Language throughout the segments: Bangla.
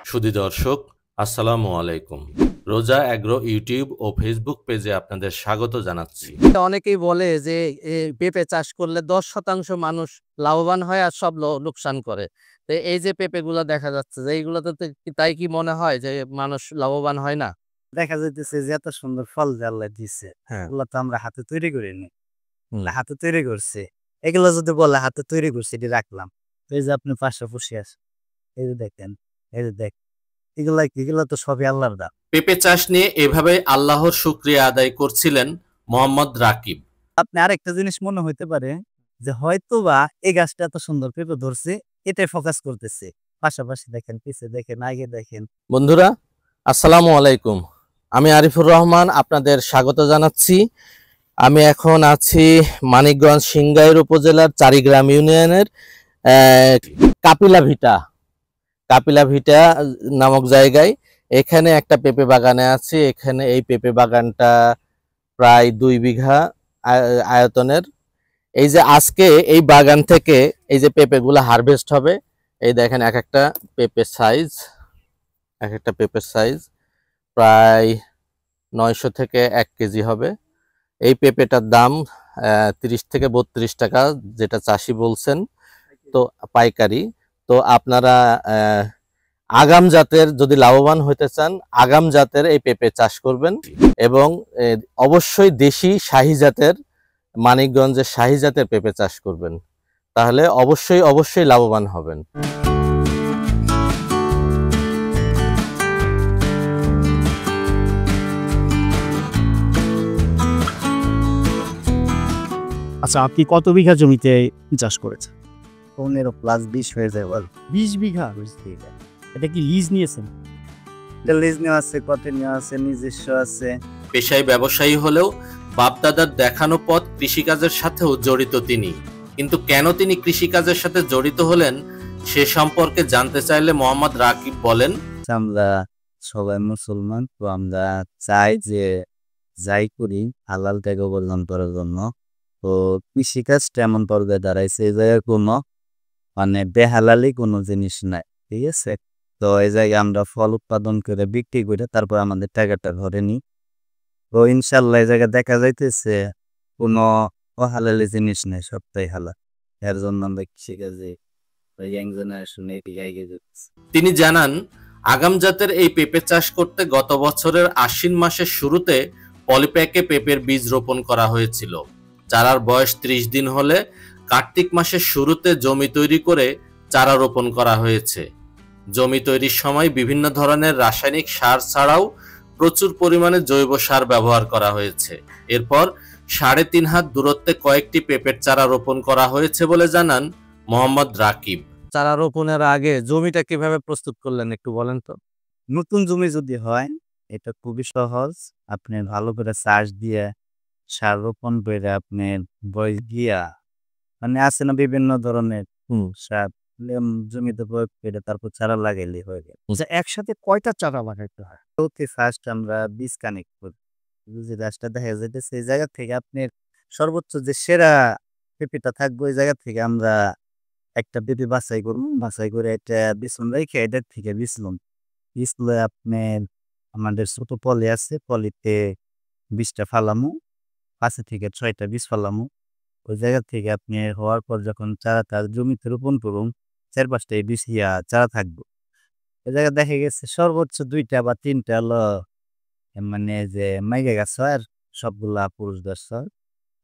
সুধী দর্শক, আসসালামু আলাইকুম। রোজা অ্যাগ্রো ইউটিউব ও ফেসবুক পেজে আপনাদের স্বাগত জানাচ্ছি। অনেকেই বলে যে পেঁপে চাষ করলে ১০% মানুষ লাভবান হয় আর সব লোকসান করে। তো এই যে পেঁপেগুলা দেখা যাচ্ছে যে এইগুলাতে তাই কি মনে হয় যে মানুষ লাভবান হয় না? দেখা যাইতেছে যে এত সুন্দর ফল যে আল্লাহ দিছে, হ্যাঁ। এগুলো তো আমরা হাতে তৈরি করিনি। হাতে তৈরি করছি। এগুলো যদি বলে হাতে তৈরি করছি এটি রাখলাম। তো এই যে আপনি পাশে বসে আছেন, এই যে দেখেন, এই যে দেখ, এগুলা তো সবই আল্লাহর দান। পেঁপে চাষ নিয়ে এভাবে আল্লাহর শুকরিয়া আদায় করছিলেন মোহাম্মদ রাকিব। আপনি আরেকটা জিনিস মনে হইতে পারে যে হয়তোবা এই গাছটা এত সুন্দর পেঁপে ধরছে, এটাই ফোকাস করতেছে। পাশাপাশি দেখেন, পিছে দেখেন, আগে দেখেন। বন্ধুরা, আসসালামু আলাইকুম। আমি আরিফুর রহমান আপনাদের স্বাগত জানাচ্ছি। আমি এখন আছি মানিকগঞ্জ সিংগাইর উপজেলার চারিগ্রাম ইউনিয়নের কাপিলা ভিটা নামক জায়গায়। এখানে একটা পেঁপে বাগানে আছি। এখানে এই পেঁপে বাগানটা প্রায় 2 বিঘা আয়তনের। এই যে আজকে এই বাগান থেকে এই যে পেঁপেগুলো হারভেস্ট হবে, এই দেখেন এক একটা পেঁপের সাইজ প্রায় 900 থেকে 1 কেজি হবে। এই পেঁপেটার দাম 30 থেকে 32 টাকা, যেটা চাষি বলছেন, তো পাইকারি। তো আপনারা আগাম জাতের যদি লাভবান হতে চান, আগাম জাতের এই পেঁপে চাষ করবেন এবং অবশ্যই দেশি শাহী জাতের, মানিকগঞ্জের শাহী জাতের পেঁপে চাষ করবেন, তাহলে অবশ্যই লাভবান হবেন। আচ্ছা, আপনি কত বিঘা জমিতে চাষ করেছেন? 15+20 হয়ে যায় বল। 20 বিঘা। এটা কি লিজ নিয়েছেন? লিজ নেওয়া আছে, কটে নেওয়া আছে, নিজস্ব আছে। পেশায় ব্যবসায়ী হলেও বাপদাদার দেখানো পথ কৃষিকাজের সাথেও জড়িত তিনি। কিন্তু কেন তিনি কৃষিকাজের সাথে জড়িত হলেন সে সম্পর্কে জানতে চাইলে মোহাম্মদ রাকিব বলেন, আমরা সবাই মুসলমান, তো আমরা চাই যে যাই করি হালাল টাকা অবলম্বন করার জন্য। তো কৃষিকাজটা এমন পর্যায়ে দাঁড়াইছে এই জায়গায় কোনো বেহালালি কোনো জিনিস নাই, ঠিক আছে। তো এই জায়গায় আমরা ফল উৎপাদন করে বিক্রি করে তারপর আমাদের টাকাটা ঘরে নিই। তো ইনশাল্লাহ এই জায়গায় দেখা যাইতেছে কোনো অহালালি জিনিস নেই, সবটাই হালাল। এর জন্য আমরা কৃষিকাজে ইয়াং জেনারেশনে এগিয়ে যাচ্ছি। তিনি জানান, আগাম জাতের এই পেঁপে চাষ করতে গত বছরের আশ্বিন মাসের শুরুতে পলিপ্যাকে পেঁপের বীজ রোপণ করা হয়েছিল। চারার বয়স 30 দিন হলে কার্তিক মাসের শুরুতে জমি তৈরি করে চারা রোপণ করা হয়েছে। জমি তৈরির সময় বিভিন্ন ধরনের রাসায়নিক সার ছাড়াও প্রচুর পরিমাণে জৈব সার ব্যবহার করা হয়েছে। এরপর 3.5 হাত দূরত্বে কয়েকটি পেঁপের চারা রোপণ করা হয়েছে বলে জানান মোহাম্মদ রাকিব। চারা রোপণের আগে জমিটা কিভাবে প্রস্তুত করলেন একটু বলেন তো? নতুন জমি যদি হয় এটা খুবই সহজ। আপনি ভালো করে চাষ দিয়ে সার রোপণ করে আপনি বয়স দিয়া আছে না বিভিন্ন ধরনের সার জমিতে প্রয়োগ করে তারপর চারা লাগাইলে হয়ে গেল। একসাথে কয়টা চারা লাগাইতে হয়? ফার্স্ট আমরা বীজ কানেক্ট করি। যে গাছটা দেখা যাইতেছে এই জায়গা থেকে আপনার সর্বোচ্চ যে সেরা পেঁপেটা থাকবে ওই জায়গা থেকে আমরা একটা পেঁপে বাছাই করবো। বাছাই করে এটা বিছুন রেখে এটার থেকে বিছলে আপনার আমাদের ছোট পলি আছে, পলিতে 20টা ফালামু, 5 থেকে 6টা বীজ ফালামু। ওই জায়গা থেকে আপনি হওয়ার পর যখন চারাটা জমিতে রোপণ করুন, 4-5টা বীজ চারা থাকবো। ওই জায়গায় দেখা গেছে সর্বোচ্চ 2টা বা 3টা হলো যে মাইগা গাছ হয় আর সবগুলা পুরুষ গাছ হয়।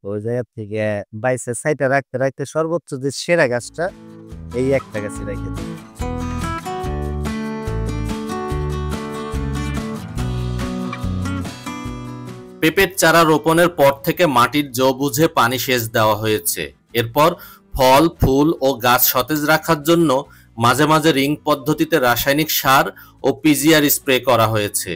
ওই জায়গা থেকে বাইসে সাইডে রাখতে রাখতে সর্বোচ্চ যে সেরা গাছটা এই একটা গাছে রেখে দিই। পেঁপের চারা রোপণের পর থেকে মাটির জো বুঝে পানি সেচ দেওয়া হয়েছে। এরপর ফল, ফুল ও গাছ সতেজ রাখার জন্য মাঝে মাঝে রিং পদ্ধতিতে রাসায়নিক সার ও পিজিআর স্প্রে করা হয়েছে।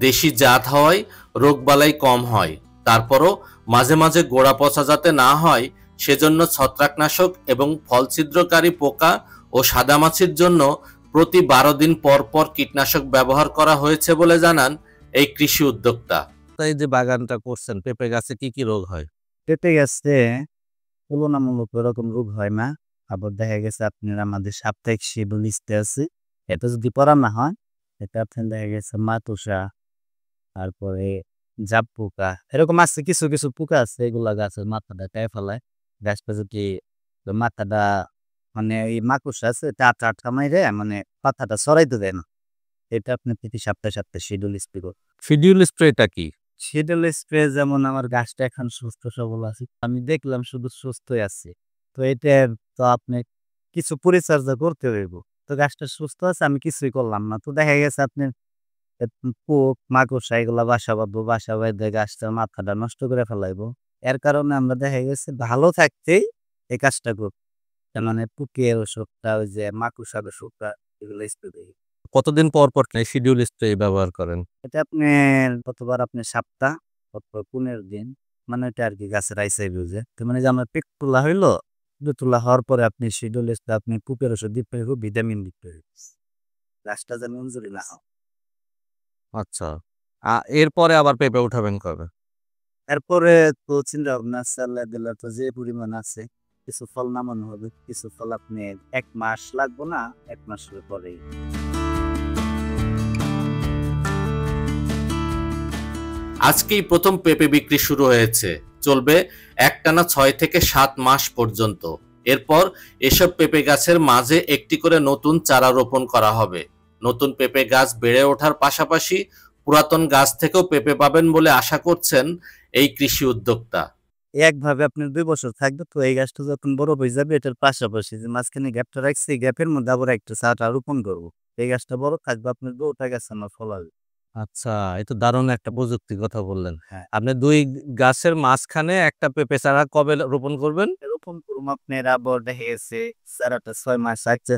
দেশি জাত হওয়ায় রোগবালাই কম হয়। তারপরও মাঝে মাঝে গোড়া পচা যাতে না হয় সেজন্য ছত্রাকনাশক এবং ফল ছিদ্রকারী পোকা ও সাদামাছির জন্য প্রতি 12 দিন পর পর কীটনাশক ব্যবহার করা হয়েছে বলে জানান এই কৃষি উদ্যোক্তা। এই যে বাগানটা করছেন, পেঁপে গাছে কি কি রোগ হয়? পেঁপে গাছে তুলনামূলক এরকম রোগ হয় না। আবার দেখা গেছে আপনার আমাদের সাপ্তাহিক শিডিউল লিস্টে আছে, এটা যদি পড়া না হয় এটা আপনার দেখা গেছে মাতুসা, তারপরে জাপ পোকা, এরকম আছে কিছু কিছু পোকা আছে, এগুলা গাছের মাথাটা খায় ফেলায়। গাছটা যদি মাথাটা মানে এই মাকুসা আছে এটা আটকা মাইরে মানে পাতাটা ছড়াইতে দেয় না। এটা আপনি প্রতি সপ্তাহে সপ্তাহে শিডিউল স্প্রে করুন। শিডিউল স্প্রেটা কি? শিডিউল স্প্রে যেমন আমার গাছটা এখন সুস্থ সবল আছে, আমি দেখলাম শুধু সুস্থই আছে, তো এটার তো আপনি কিছু পরিচর্যা করতে হইব। তো গাছটা সুস্থ আছে, আমি কিছুই করলাম না, তো দেখা গেছে আপনার পোক মাকড়সা এগুলা বাসা বাঁধবো, বাসা বেঁধে গাছটার মাথাটা নষ্ট করে ফেলাইবো। এর কারণে আমরা দেখা গেছে ভালো থাকতেই এই কাজটা করি। তার মানে পোকের ওষুধটা, ওই যে মাকড়সার ওষুধটা, এগুলো স্প্রে দিই। কতদিন পর পর শিডিউল স্প্রে ব্যবহার করেন? এটা আপনার কতবার আপনি সপ্তাহ অথবা 15 দিন, মানে এটা আর কি গাছের আইসাই বুঝে। তো মানে যে আমার পেক তোলা হইলো, তোলা হওয়ার পরে আপনি শিডিউল স্প্রে আপনি পোকের ওষুধ দিতে হইব, ভিটামিন দিতে হইব, গাছটা যেন ইনজুরি না হয়। আচ্ছা। এরপরে আবার পেঁপে উঠাবেন কবে? এরপরে তো চিন্তা ভাবনা আছে, আল্লাহ দিলে তো যে পরিমাণ আছে, কিছু ফল নামানো হবে, কিছু ফল আপনি 1 মাস লাগবো না, 1 মাসের পরেই। আজকেই প্রথম পেঁপে বিক্রি শুরু হয়েছে, চলবে একটানা 6 থেকে 7 মাস পর্যন্ত। এরপর এসব পেঁপে গাছের মাঝে একটি করে নতুন চারা রোপণ করা হবে। নতুন পেঁপে গাছ বেড়ে ওঠার পাশাপাশি পুরাতন গাছ থেকেও পেঁপে পাবেন বলে আশা করছেন এই কৃষি উদ্যোক্তা। একভাবে আপনার 2 বছর থাকবে, তো এই গাছটা যখন বড় হয়ে যাবে এটার পাশাপাশি যে মাঝখানে গ্যাপটা রাখছি, এই গ্যাপের মধ্যে আবার একটা চারা রোপণ করবো। এই গাছটা বড় থাকবে, আপনার 2টা গাছ আমার ফল আসবে। আচ্ছা, এই তো দারুণ একটা প্রযুক্তির কথা বললেন। হ্যাঁ। আপনি 2 গাছের মাঝখানে একটা পেঁপে চারা কবে রোপণ করবেন? রোপণ করবো আপনার আবার দেখা গেছে চারাটা 6 মাস আছে।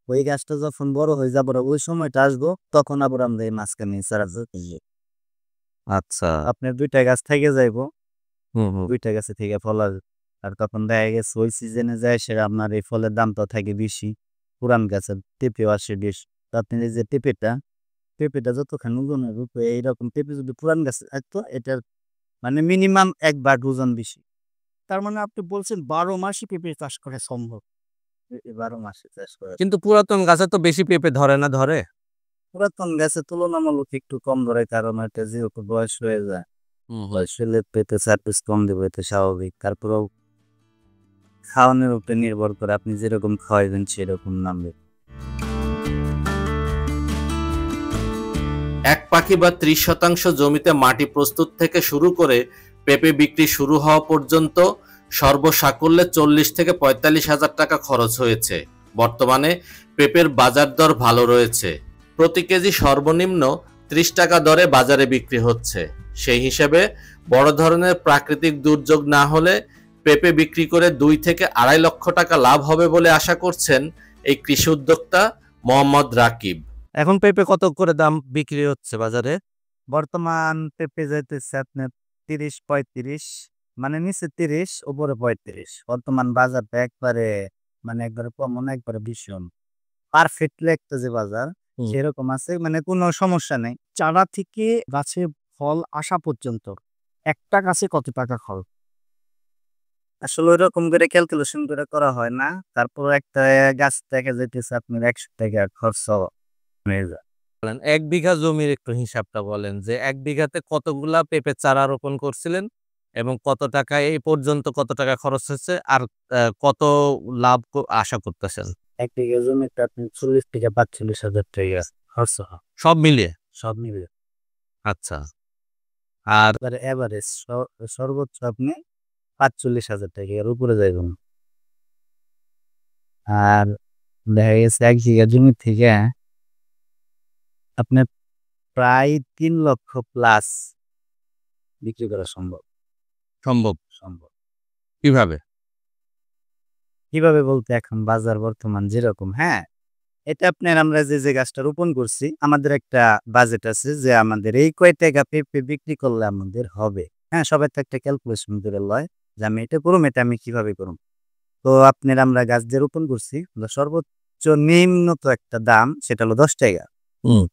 ওই গাছটা যখন বড় হয়ে যাবে, ওই সময়টা আসবো, তখন আবার আমরা এই মাঝখানে চারা দিবো। আচ্ছা। আপনার 2টা গাছ থেকে যাইবো, হুম। 2টা গাছে থেকে ফল আসবে। আর তখন দেখা গেছে ওই সিজনে যায় সেটা আপনার এই ফলের দামটা থাকে বেশি, পুরান গাছের পেঁপেও আসে বেশি। তো আপনি এই যে পেঁপেটা যতখানি ওজন হবে, তো এইরকম পেঁপে যদি পুরান গাছে থাকতো, এটার মানে মিনিমাম 1 বার ওজন বেশি। তার মানে আপনি বলছেন 12 মাসই পেঁপে চাষ করা সম্ভব। 12 মাসে চাষ করা। কিন্তু পুরাতন গাছে তো বেশি পেঁপে ধরে না, ধরে? পুরাতন গাছে তুলনামূলক একটু কম ধরে, কারণ এটা যেহেতু বয়স হয়ে যায়, বয়স হলে পেঁপে সার্ভিস কম দেবে, এটা স্বাভাবিক। তারপরেও খাওয়ানোর উপরে নির্ভর করে, আপনি যেরকম খাওয়াইবেন সেরকম নামবে। এক পাখি বা 30% জমিতে মাটি প্রস্তুত থেকে শুরু করে পেঁপে বিক্রি শুরু হওয়া পর্যন্ত সর্বসাকুল্যে 40 থেকে 45 হাজার টাকা খরচ হয়েছে। বর্তমানে পেঁপের বাজার দর ভালো রয়েছে, প্রতি কেজি সর্বনিম্ন 30 টাকা দরে বাজারে বিক্রি হচ্ছে। সেই হিসেবে বড় ধরনের প্রাকৃতিক দুর্যোগ না হলে পেঁপে বিক্রি করে 2 থেকে 2.5 লক্ষ টাকা লাভ হবে বলে আশা করছেন এই কৃষি উদ্যোক্তা মোহাম্মদ রাকিব। এখন পেঁপে কত করে দাম বিক্রি হচ্ছে বাজারে? বর্তমান পেঁপে যাইতেছে আপনার 30-35, মানে নিচে 30, উপরে 35। বর্তমান বাজারটা একবারে মানে একবারে কমন, একবারে ভীষণ পারফেক্টলি একটা যে বাজার সেরকম আছে, মানে কোনো সমস্যা নেই। চারা থেকে গাছে ফল আসা পর্যন্ত একটা গাছে কত টাকা খরচ? আসলে ওইরকম করে ক্যালকুলেশন করে করা হয় না, তারপর একটা গাছ দেখা যাইতেছে আপনার 100 টাকা খরচ হয়ে যায়। বলেন 1 বিঘা জমির একটু হিসাবটা বলেন যে 1 বিঘাতে কতগুলা পেঁপে চারা রোপণ করছিলেন এবং কত টাকা এই পর্যন্ত কত টাকা খরচ হচ্ছে, আর কত লাভ আশা করতেছেন 1 বিঘা জমিতে আপনি 40 থেকে 45 হাজার টাকা খরচ হয় সব মিলিয়ে? সব মিলে। আচ্ছা। আর এভারেজ সর্বোচ্চ আপনি 45 হাজার টাকা এর উপরে যাইবেন। আর দেখা গেছে 1 বিঘা জমি থেকে আপনার প্রায় 3 লক্ষ প্লাস বিক্রি করা সম্ভব। সম্ভব? সম্ভব কিভাবে? কিভাবে বলতে, এখন বাজার বর্তমান যেরকম, হ্যাঁ, এটা আপনার আমরা যে গাছটা রোপণ করছি, আমাদের একটা বাজেট আছে যে আমাদের এই কয় টাকা পেঁপে বিক্রি করলে আমাদের হবে। হ্যাঁ, সবাই তো একটা ক্যালকুলেশন করে লয় যে আমি এটা করুম, এটা আমি কিভাবে করুম। তো আপনার আমরা গাছ যে রোপণ করছি, সর্বোচ্চ নিম্নত একটা দাম সেটা হলো 10 টাকা।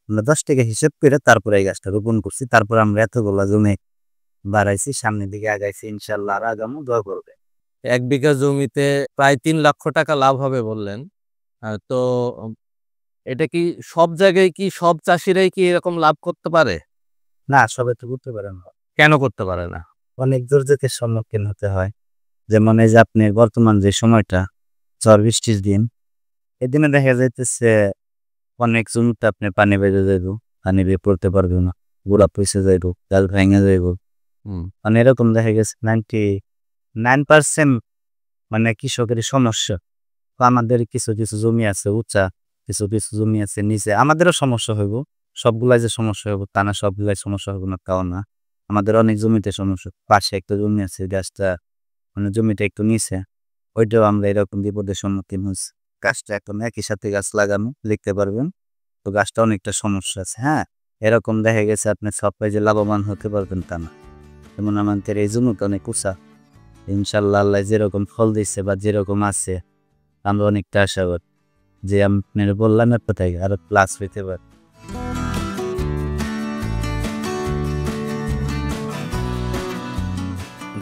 আমরা 10 টাকা হিসেব করে তারপরে এই গাছটা রোপণ করছি। তারপর আমরা এতগুলা জমি বাড়াইছি, সামনের দিকে আগাইছি, ইনশাল্লাহ আর আগামও দোয়া করবে। 1 বিঘা জমিতে প্রায় 3 লক্ষ টাকা লাভ হবে বললেন। তো এটা কি সব জায়গায় কি সব চাষিরাই কি এরকম লাভ করতে পারে? না, সবাই তো করতে পারে না। কেন করতে পারে না? অনেক দুর্যোগের সম্মুখীন হতে হয়। যেমন এই যে আপনি বর্তমান যে সময়টা ঝড় বৃষ্টির দিন, এদিনে দেখা যাইতেছে অনেক জমিতে আপনি পানি বেড়ে যাইব, পানি বেয়ে পড়তে পারবে না, গোড়া পয়সা যাইব, গাছ ভেঙে যাইব। মানে এরকম দেখা গেছে 99% মানে কৃষকের সমস্যা। তো আমাদের কিছু কিছু জমি আছে উঁচা, কিছু কিছু জমি আছে নিচে, আমাদেরও সমস্যা হইব। সবগুলাই যে সমস্যা হইব তা না, সবগুলাই সমস্যা হইব না তাও না। আমাদের অনেক জমিতে সমস্যা। পাশে একটা জমি আছে, গাছটা মানে জমিটা একটু নিচে, ওইটাও আমরা এরকম বিপদের সম্মুখীন হয়েছি। গাছটা এখন একই সাথে গাছ লাগানো লিখতে পারবেন, তো গাছটা অনেকটা সমস্যা আছে। হ্যাঁ, এরকম দেখা গেছে আপনি সব যে লাভবান হতে পারবেন তা না। যেমন আমাদের এই জমিটা অনেক উঁচা, ইনশাল্লাহ আল্লাহ যেরকম ফল দিচ্ছে বা যেরকম আছে আমরা অনেকটা আশাবাদ যে আপনার বললাম একটা থেকে আরো প্লাস হইতে পারে।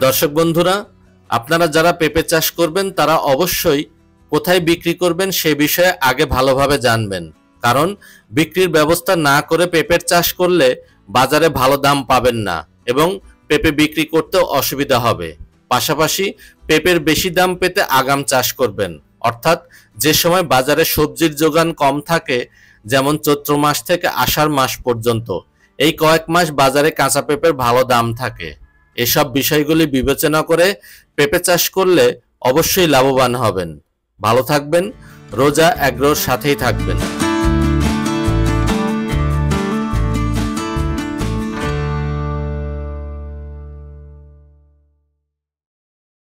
দর্শক বন্ধুরা, আপনারা যারা পেঁপে চাষ করবেন তারা অবশ্যই কোথায় বিক্রি করবেন সে বিষয়ে আগে ভালোভাবে জানবেন, কারণ বিক্রির ব্যবস্থা না করে পেঁপের চাষ করলে বাজারে ভালো দাম পাবেন না এবং পেঁপে বিক্রি করতেও অসুবিধা হবে। পাশাপাশি পেঁপের বেশি দাম পেতে আগাম চাষ করবেন, অর্থাৎ যে সময় বাজারে সবজির যোগান কম থাকে, যেমন চৈত্র মাস থেকে আষাঢ় মাস পর্যন্ত, এই কয়েক মাস বাজারে কাঁচা পেঁপের ভালো দাম থাকে। এসব বিষয়গুলি বিবেচনা করে পেঁপে চাষ করলে অবশ্যই লাভবান হবেন। ভালো থাকবেন, রোজা এগ্রোর সাথেই থাকবেন।